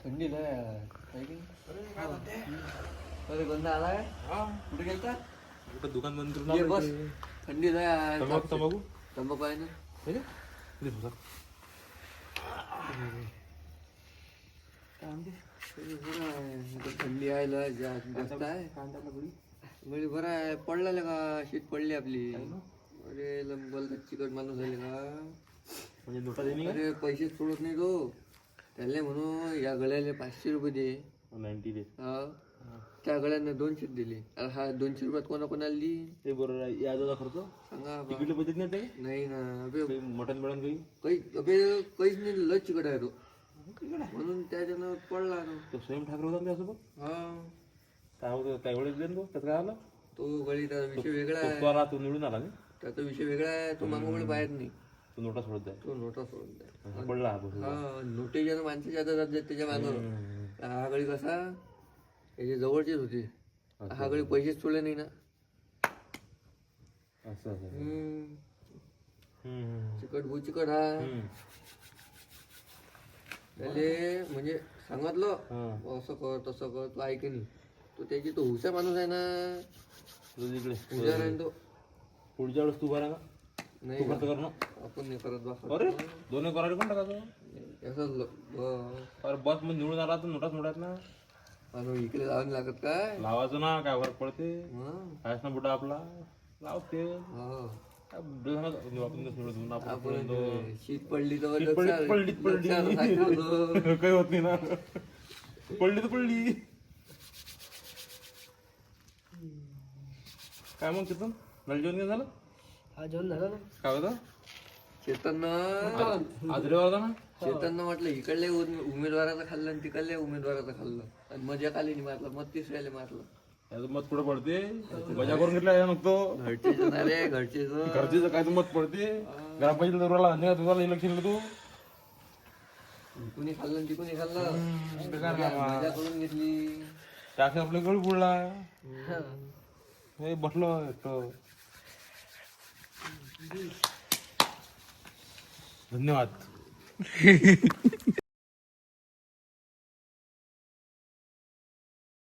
थंडी लय आहे की अरे कोणता आला कुठे गेलता कुठं दुकान बंद ये करून बस थंडी लय आहे तंबाखू तंबाखू तंबाखू आहे ना हे का? दे तुझा. काय म्हणते थंडी आहे लय जास्त आहे म्हणजे बरं आहे पडला का शीत पडली आपली अरे लंबल चिकट माणूस झाले का म्हणजे नोटा देणे का? अरे पैसे सोडत नाही तो त्याला म्हणून या गळ्याला 500 रुपये दे 90 दे. हा त्या गळ्यानं 200 दिली अरे हा 200 रुपयात कोणाकोणाला दी ते बरोबर आहे. याचा खर्च सांगा बा. तिकीटला पैसे नाही ते नाही ना अबे काही मटण मटण काही काही अबे काहीच नाही लय चिकट आहे तो म्हणून त्याच्यानं पडला तो स्वयं ठाकरे होता ना त्यासोबत हा काय होतं त्यावेळेस देन तो त्यात काय आला तो गळी त्याचा विषय वेगळा आहे तो आला तो निवडून आला नाही त्याचा विषय वेगळा आहे तो मागवळ बाहेर नाही तो नोटा सोडत जाय तो नोटा सोडून द्या पडला हा बसून. हा नोटेच्या माणसाच्या हातात जात त्याच्या मागं हा गळी कसा याच्या जवळचीच होती हा गळी पैसेच सोडले नाही ना असं असं चिकट भू चिकट हा त्याले म्हणजे सांगितलं असं कर तसं कर तू ऐक नाही तो त्याची तो हुशार माणूस आहे ना इकडे हुशार आहे ना तो पुढच्या वेळेस तू करा का नाही तू खर्च कर ना आपण नाही करत बा अरे दोन्ही करायला कोण टाकायचं असं अरे बस मग निवडून आला तर नोटाच नोटात ना आणि इकडे जावं नाही लागत काय लावायचं ना काय फरक पडते हा कायच ना बुटा आपला लावते हा. काय बुड्ढा झाला, आपण कसं निवडून आपण आपण शीत पडली तर शीत पडली काही होत नाही ना पडली तर पडली काय मग तिथून मला जेवण झालं हा जेवण झालं ना काय होतं चेतन आजरे होता ना चेतन म्हटलं इकडले उमेदवाराचं खाल्लं आणि तिकडल्या उमेदवाराचं खाल्लं आणि मजा खाली नाही मारलं मग तिसऱ्याला मारलं याचं मत पुढे पडते मजा करून घेतला नको घरचेच ना रे घरचेच घरचीच काय तर मत पडते ग्रामपंचायत दौराला तुझ्या इलेक्शनला तू कुणी खाल्लं ती कुणी खाल्लं मजा करून घेतली त्यास आपल्या गळ बुडला हे बसलो एकटं. धन्यवाद.